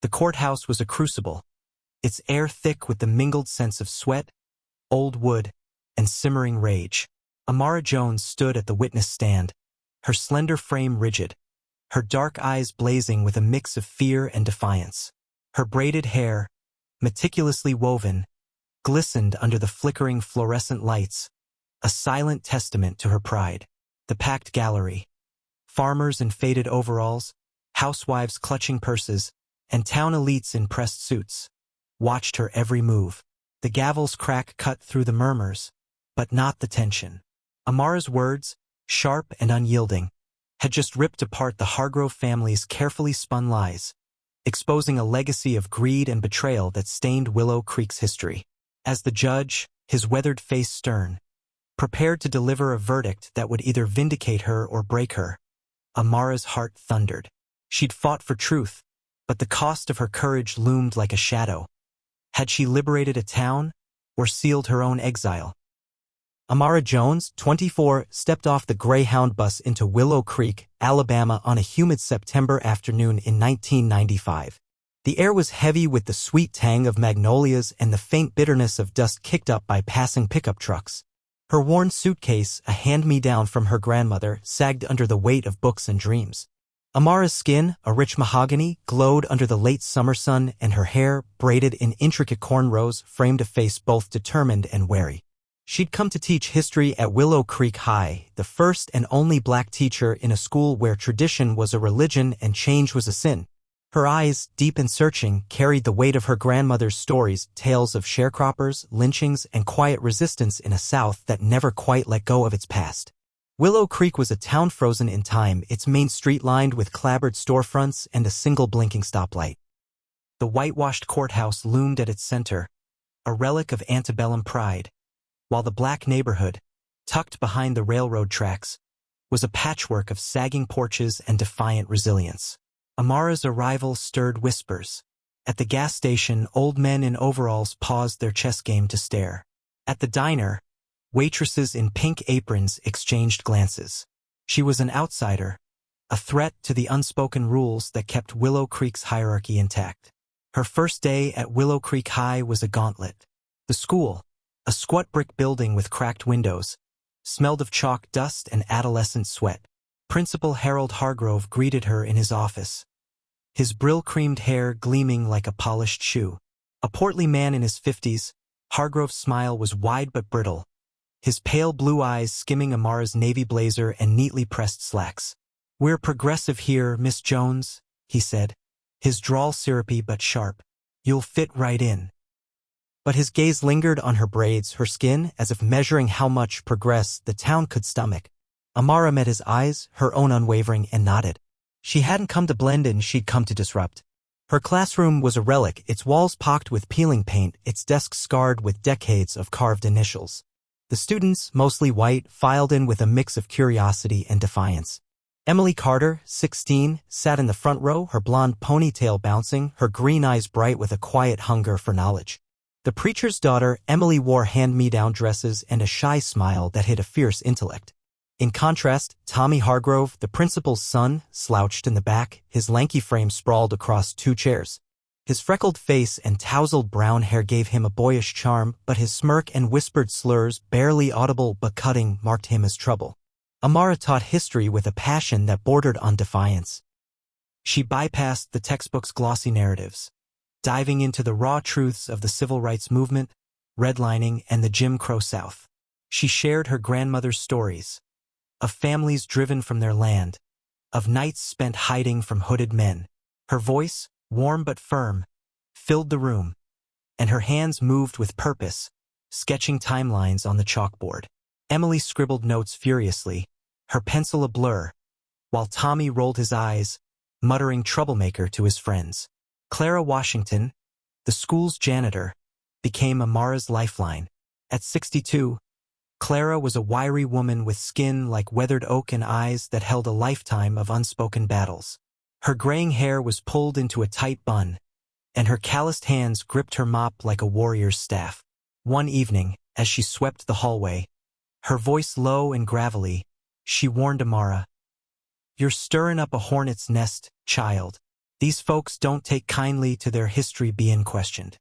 The courthouse was a crucible, its air thick with the mingled scents of sweat, old wood, and simmering rage. Amara Jones stood at the witness stand, her slender frame rigid, her dark eyes blazing with a mix of fear and defiance. Her braided hair, meticulously woven, glistened under the flickering fluorescent lights, a silent testament to her pride. The packed gallery, farmers in faded overalls, housewives clutching purses, and town elites in pressed suits, watched her every move. The gavel's crack cut through the murmurs, but not the tension. Amara's words, sharp and unyielding, had just ripped apart the Hargrove family's carefully spun lies, exposing a legacy of greed and betrayal that stained Willow Creek's history. As the judge, his weathered face stern, prepared to deliver a verdict that would either vindicate her or break her, Amara's heart thundered. She'd fought for truth, but the cost of her courage loomed like a shadow. Had she liberated a town, or sealed her own exile? Amara Jones, 24, stepped off the Greyhound bus into Willow Creek, Alabama on a humid September afternoon in 1995. The air was heavy with the sweet tang of magnolias and the faint bitterness of dust kicked up by passing pickup trucks. Her worn suitcase, a hand-me-down from her grandmother, sagged under the weight of books and dreams. Amara's skin, a rich mahogany, glowed under the late summer sun, and her hair, braided in intricate cornrows, framed a face both determined and wary. She'd come to teach history at Willow Creek High, the first and only black teacher in a school where tradition was a religion and change was a sin. Her eyes, deep and searching, carried the weight of her grandmother's stories, tales of sharecroppers, lynchings, and quiet resistance in a South that never quite let go of its past. Willow Creek was a town frozen in time, its main street lined with clapboard storefronts and a single blinking stoplight. The whitewashed courthouse loomed at its center, a relic of antebellum pride, while the black neighborhood, tucked behind the railroad tracks, was a patchwork of sagging porches and defiant resilience. Amara's arrival stirred whispers. At the gas station, old men in overalls paused their chess game to stare. At the diner, waitresses in pink aprons exchanged glances. She was an outsider, a threat to the unspoken rules that kept Willow Creek's hierarchy intact. Her first day at Willow Creek High was a gauntlet. The school, a squat brick building with cracked windows, smelled of chalk dust and adolescent sweat. Principal Harold Hargrove greeted her in his office, his brill-creamed hair gleaming like a polished shoe. A portly man in his 50s, Hargrove's smile was wide but brittle, his pale blue eyes skimming Amara's navy blazer and neatly pressed slacks. "We're progressive here, Miss Jones," he said, his drawl syrupy but sharp. "You'll fit right in." But his gaze lingered on her braids, her skin, as if measuring how much progress the town could stomach. Amara met his eyes, her own unwavering, and nodded. She hadn't come to blend in, she'd come to disrupt. Her classroom was a relic, its walls pocked with peeling paint, its desks scarred with decades of carved initials. The students, mostly white, filed in with a mix of curiosity and defiance. Emily Carter, 16, sat in the front row, her blonde ponytail bouncing, her green eyes bright with a quiet hunger for knowledge. The preacher's daughter, Emily, wore hand-me-down dresses and a shy smile that hid a fierce intellect. In contrast, Tommy Hargrove, the principal's son, slouched in the back, his lanky frame sprawled across two chairs. His freckled face and tousled brown hair gave him a boyish charm, but his smirk and whispered slurs, barely audible but cutting, marked him as trouble. Amara taught history with a passion that bordered on defiance. She bypassed the textbook's glossy narratives, diving into the raw truths of the civil rights movement, redlining, and the Jim Crow South. She shared her grandmother's stories, of families driven from their land, of nights spent hiding from hooded men. Her voice, warm but firm, filled the room, and her hands moved with purpose, sketching timelines on the chalkboard. Emily scribbled notes furiously, her pencil a blur, while Tommy rolled his eyes, muttering troublemaker to his friends. Clara Washington, the school's janitor, became Amara's lifeline. At 62, Clara was a wiry woman with skin like weathered oak and eyes that held a lifetime of unspoken battles. Her graying hair was pulled into a tight bun, and her calloused hands gripped her mop like a warrior's staff. One evening, as she swept the hallway, her voice low and gravelly, she warned Amara, "You're stirring up a hornet's nest, child." These folks don't take kindly to their history being questioned.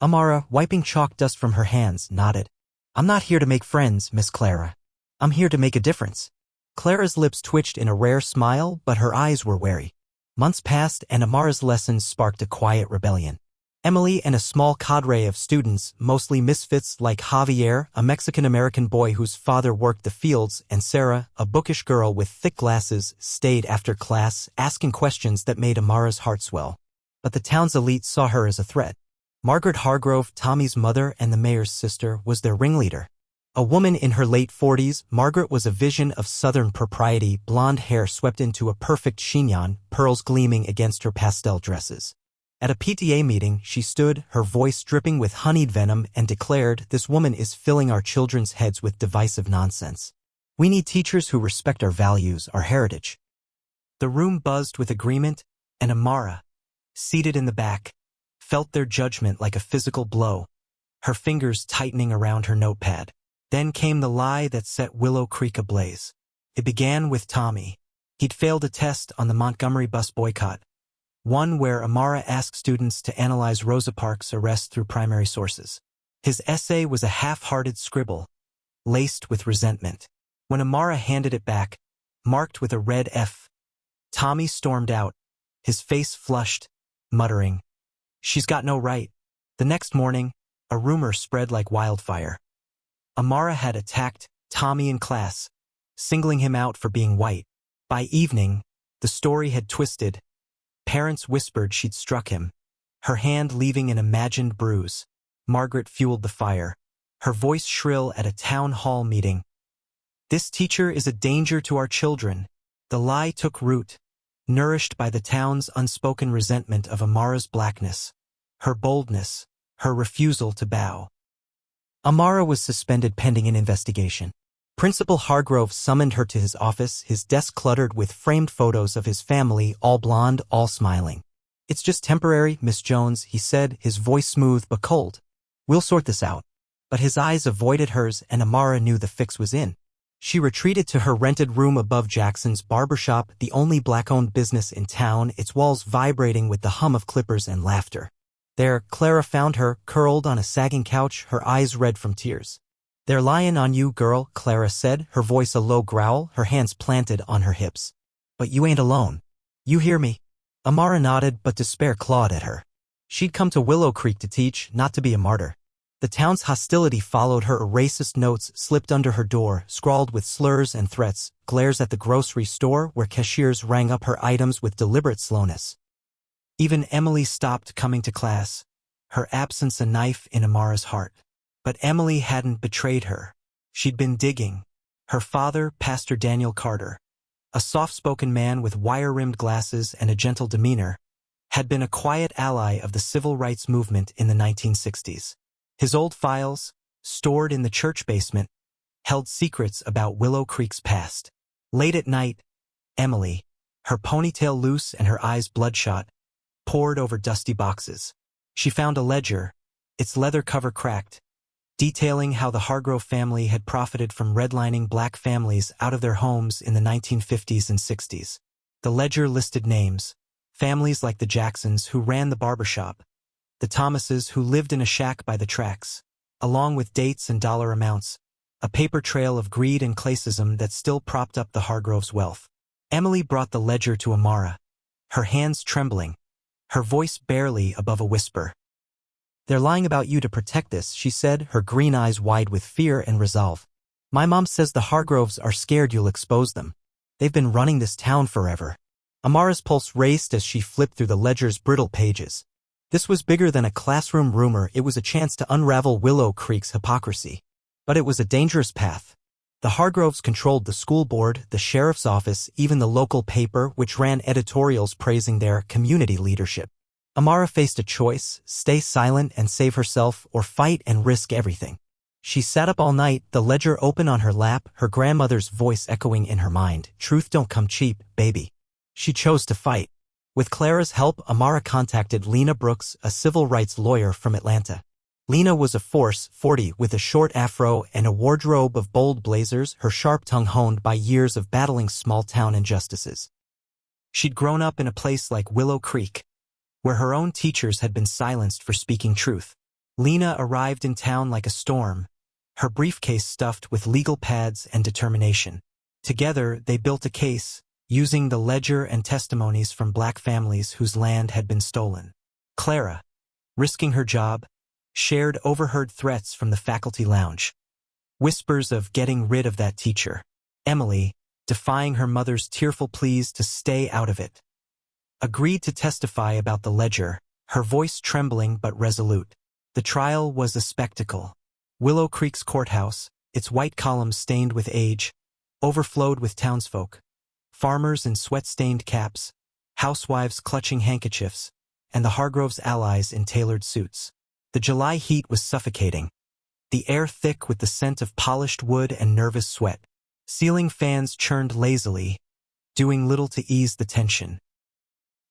Amara, wiping chalk dust from her hands, nodded. I'm not here to make friends, Miss Clara. I'm here to make a difference. Clara's lips twitched in a rare smile, but her eyes were wary. Months passed and Amara's lessons sparked a quiet rebellion. Emily and a small cadre of students, mostly misfits like Javier, a Mexican-American boy whose father worked the fields, and Sarah, a bookish girl with thick glasses, stayed after class, asking questions that made Amara's heart swell. But the town's elite saw her as a threat. Margaret Hargrove, Tommy's mother and the mayor's sister, was their ringleader. A woman in her late 40s, Margaret was a vision of southern propriety, blonde hair swept into a perfect chignon, pearls gleaming against her pastel dresses. At a PTA meeting, she stood, her voice dripping with honeyed venom, and declared, "This woman is filling our children's heads with divisive nonsense. We need teachers who respect our values, our heritage." The room buzzed with agreement, and Amara, seated in the back, felt their judgment like a physical blow, her fingers tightening around her notepad. Then came the lie that set Willow Creek ablaze. It began with Tommy. He'd failed a test on the Montgomery bus boycott, one where Amara asked students to analyze Rosa Parks' arrest through primary sources. His essay was a half-hearted scribble, laced with resentment. When Amara handed it back, marked with a red F, Tommy stormed out, his face flushed, muttering, "She's got no right." The next morning, a rumor spread like wildfire. Amara had attacked Tommy in class, singling him out for being white. By evening, the story had twisted. Parents whispered she'd struck him, her hand leaving an imagined bruise. Margaret fueled the fire, her voice shrill at a town hall meeting. "This teacher is a danger to our children." The lie took root, nourished by the town's unspoken resentment of Amara's blackness, her boldness, her refusal to bow. Amara was suspended pending an investigation. Principal Hargrove summoned her to his office, his desk cluttered with framed photos of his family, all blonde, all smiling. "It's just temporary, Miss Jones," he said, his voice smooth but cold. "We'll sort this out." But his eyes avoided hers, and Amara knew the fix was in. She retreated to her rented room above Jackson's barbershop, the only black-owned business in town, its walls vibrating with the hum of clippers and laughter. There, Clara found her, curled on a sagging couch, her eyes red from tears. "They're lying on you, girl," Clara said, her voice a low growl, her hands planted on her hips. "But you ain't alone. You hear me?" Amara nodded, but despair clawed at her. She'd come to Willow Creek to teach, not to be a martyr. The town's hostility followed her. Racist notes slipped under her door, scrawled with slurs and threats, glares at the grocery store where cashiers rang up her items with deliberate slowness. Even Emily stopped coming to class, her absence a knife in Amara's heart. But Emily hadn't betrayed her. She'd been digging. Her father, Pastor Daniel Carter, a soft-spoken man with wire-rimmed glasses and a gentle demeanor, had been a quiet ally of the civil rights movement in the 1960s. His old files, stored in the church basement, held secrets about Willow Creek's past. Late at night, Emily, her ponytail loose and her eyes bloodshot, pored over dusty boxes. She found a ledger, its leather cover cracked, detailing how the Hargrove family had profited from redlining black families out of their homes in the 1950s and 60s. The ledger listed names, families like the Jacksons who ran the barbershop, the Thomases who lived in a shack by the tracks, along with dates and dollar amounts, a paper trail of greed and classism that still propped up the Hargroves' wealth. Emily brought the ledger to Amara, her hands trembling, her voice barely above a whisper. "They're lying about you to protect this," she said, her green eyes wide with fear and resolve. "My mom says the Hargroves are scared you'll expose them. They've been running this town forever." Amara's pulse raced as she flipped through the ledger's brittle pages. This was bigger than a classroom rumor. It was a chance to unravel Willow Creek's hypocrisy. But it was a dangerous path. The Hargroves controlled the school board, the sheriff's office, even the local paper, which ran editorials praising their community leadership. Amara faced a choice: stay silent and save herself, or fight and risk everything. She sat up all night, the ledger open on her lap, her grandmother's voice echoing in her mind. "Truth don't come cheap, baby." She chose to fight. With Clara's help, Amara contacted Lena Brooks, a civil rights lawyer from Atlanta. Lena was a force, 40, with a short afro and a wardrobe of bold blazers, her sharp tongue honed by years of battling small-town injustices. She'd grown up in a place like Willow Creek, where her own teachers had been silenced for speaking truth. Lena arrived in town like a storm, her briefcase stuffed with legal pads and determination. Together, they built a case, using the ledger and testimonies from black families whose land had been stolen. Clara, risking her job, shared overheard threats from the faculty lounge. Whispers of getting rid of that teacher. Emily, defying her mother's tearful pleas to stay out of it, agreed to testify about the ledger, her voice trembling but resolute. The trial was a spectacle. Willow Creek's courthouse, its white columns stained with age, overflowed with townsfolk. Farmers in sweat-stained caps, housewives clutching handkerchiefs, and the Hargroves' allies in tailored suits. The July heat was suffocating, the air thick with the scent of polished wood and nervous sweat. Ceiling fans churned lazily, doing little to ease the tension.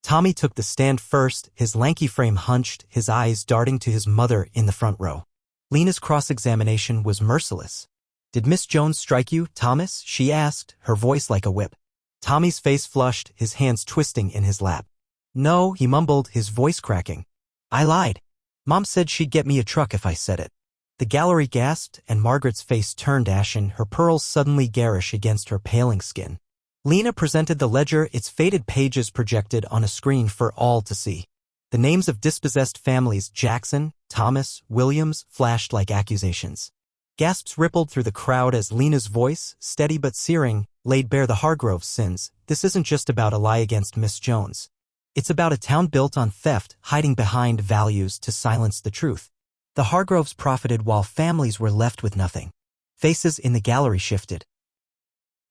Tommy took the stand first, his lanky frame hunched, his eyes darting to his mother in the front row. Lena's cross-examination was merciless. "Did Miss Jones strike you, Thomas?" she asked, her voice like a whip. Tommy's face flushed, his hands twisting in his lap. "No," he mumbled, his voice cracking. "I lied. Mom said she'd get me a truck if I said it." The gallery gasped, and Margaret's face turned ashen, her pearls suddenly garish against her paling skin. Lena presented the ledger, its faded pages projected on a screen for all to see. The names of dispossessed families Jackson, Thomas, Williams flashed like accusations. Gasps rippled through the crowd as Lena's voice, steady but searing, laid bare the Hargroves' sins. "This isn't just about a lie against Miss Jones. It's about a town built on theft, hiding behind values to silence the truth. The Hargroves profited while families were left with nothing." Faces in the gallery shifted.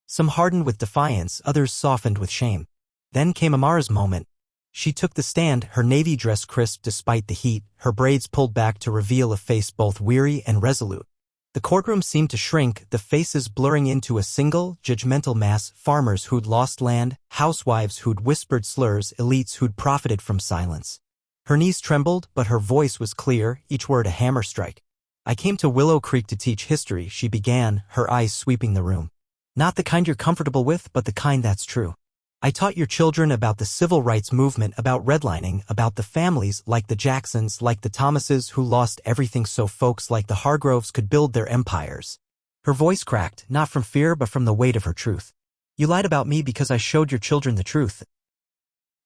Some hardened with defiance, others softened with shame. Then came Amara's moment. She took the stand, her navy dress crisp despite the heat, her braids pulled back to reveal a face both weary and resolute. The courtroom seemed to shrink, the faces blurring into a single, judgmental mass: farmers who'd lost land, housewives who'd whispered slurs, elites who'd profited from silence. Her knees trembled, but her voice was clear, each word a hammer strike. "I came to Willow Creek to teach history," she began, her eyes sweeping the room. "Not the kind you're comfortable with, but the kind that's true. I taught your children about the civil rights movement, about redlining, about the families like the Jacksons, like the Thomases who lost everything so folks like the Hargroves could build their empires." Her voice cracked, not from fear but from the weight of her truth. "You lied about me because I showed your children the truth.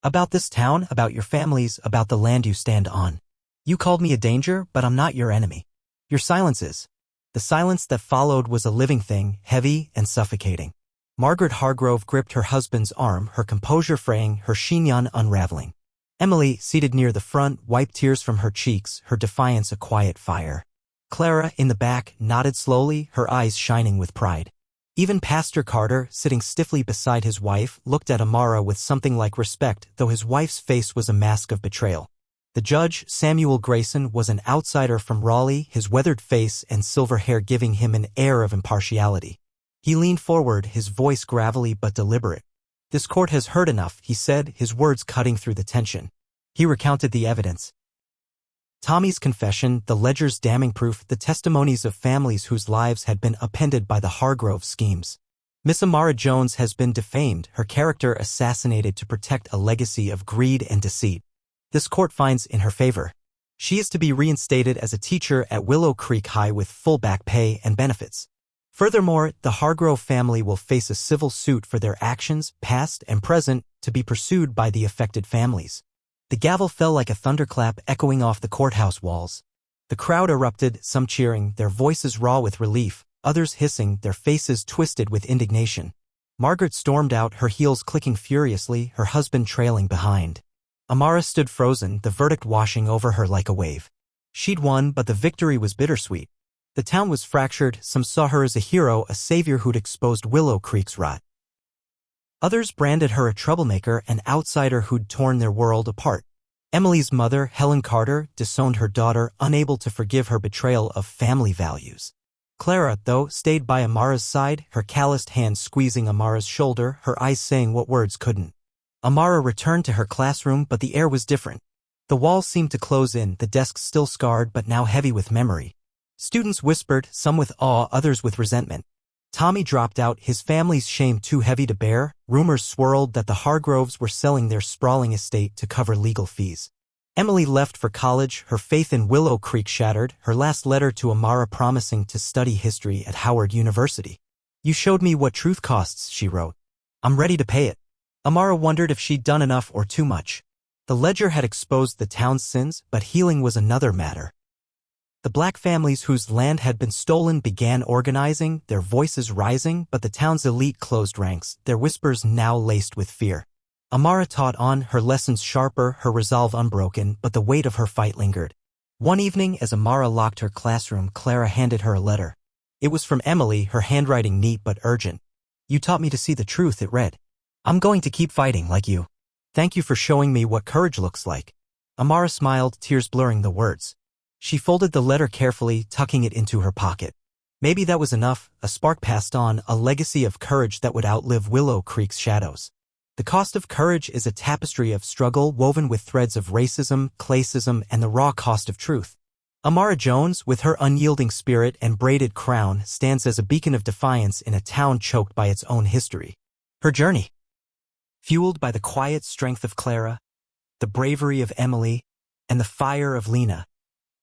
About this town, about your families, about the land you stand on. You called me a danger, but I'm not your enemy. Your silence is." The silence that followed was a living thing, heavy and suffocating. Margaret Hargrove gripped her husband's arm, her composure fraying, her chignon unraveling. Emily, seated near the front, wiped tears from her cheeks, her defiance a quiet fire. Clara, in the back, nodded slowly, her eyes shining with pride. Even Pastor Carter, sitting stiffly beside his wife, looked at Amara with something like respect, though his wife's face was a mask of betrayal. The judge, Samuel Grayson, was an outsider from Raleigh, his weathered face and silver hair giving him an air of impartiality. He leaned forward, his voice gravelly but deliberate. "This court has heard enough," he said, his words cutting through the tension. He recounted the evidence. Tommy's confession, the ledger's damning proof, the testimonies of families whose lives had been upended by the Hargrove schemes. Miss Amara Jones has been defamed, her character assassinated to protect a legacy of greed and deceit. This court finds in her favor. She is to be reinstated as a teacher at Willow Creek High with full back pay and benefits. Furthermore, the Hargrove family will face a civil suit for their actions, past and present, to be pursued by the affected families. The gavel fell like a thunderclap echoing off the courthouse walls. The crowd erupted, some cheering, their voices raw with relief, others hissing, their faces twisted with indignation. Margaret stormed out, her heels clicking furiously, her husband trailing behind. Amara stood frozen, the verdict washing over her like a wave. She'd won, but the victory was bittersweet. The town was fractured, some saw her as a hero, a savior who'd exposed Willow Creek's rot. Others branded her a troublemaker, an outsider who'd torn their world apart. Emily's mother, Helen Carter, disowned her daughter, unable to forgive her betrayal of family values. Clara, though, stayed by Amara's side, her calloused hand squeezing Amara's shoulder, her eyes saying what words couldn't. Amara returned to her classroom, but the air was different. The walls seemed to close in, the desks still scarred but now heavy with memory. Students whispered, some with awe, others with resentment. Tommy dropped out, his family's shame too heavy to bear. Rumors swirled that the Hargroves were selling their sprawling estate to cover legal fees. Emily left for college, her faith in Willow Creek shattered, her last letter to Amara promising to study history at Howard University. "You showed me what truth costs," she wrote. "I'm ready to pay it." Amara wondered if she'd done enough or too much. The ledger had exposed the town's sins, but healing was another matter. The black families whose land had been stolen began organizing, their voices rising, but the town's elite closed ranks, their whispers now laced with fear. Amara taught on, her lessons sharper, her resolve unbroken, but the weight of her fight lingered. One evening, as Amara locked her classroom, Clara handed her a letter. It was from Emily, her handwriting neat but urgent. "You taught me to see the truth," it read. "I'm going to keep fighting like you. Thank you for showing me what courage looks like." Amara smiled, tears blurring the words. She folded the letter carefully, tucking it into her pocket. Maybe that was enough, a spark passed on, a legacy of courage that would outlive Willow Creek's shadows. The cost of courage is a tapestry of struggle woven with threads of racism, classism, and the raw cost of truth. Amara Jones, with her unyielding spirit and braided crown, stands as a beacon of defiance in a town choked by its own history. Her journey, fueled by the quiet strength of Clara, the bravery of Emily, and the fire of Lena,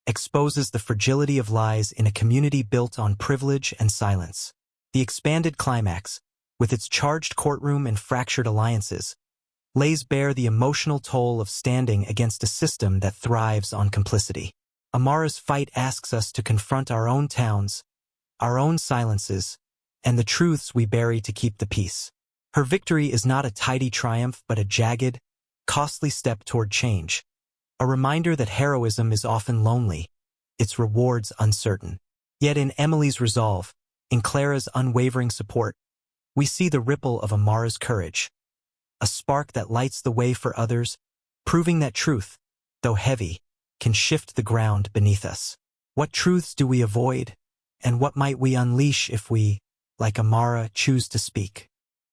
exposes the fragility of lies in a community built on privilege and silence. The expanded climax, with its charged courtroom and fractured alliances, lays bare the emotional toll of standing against a system that thrives on complicity. Amara's fight asks us to confront our own towns, our own silences, and the truths we bury to keep the peace. Her victory is not a tidy triumph, but a jagged, costly step toward change. A reminder that heroism is often lonely, its rewards uncertain. Yet in Emily's resolve, in Clara's unwavering support, we see the ripple of Amara's courage, a spark that lights the way for others, proving that truth, though heavy, can shift the ground beneath us. What truths do we avoid, and what might we unleash if we, like Amara, choose to speak?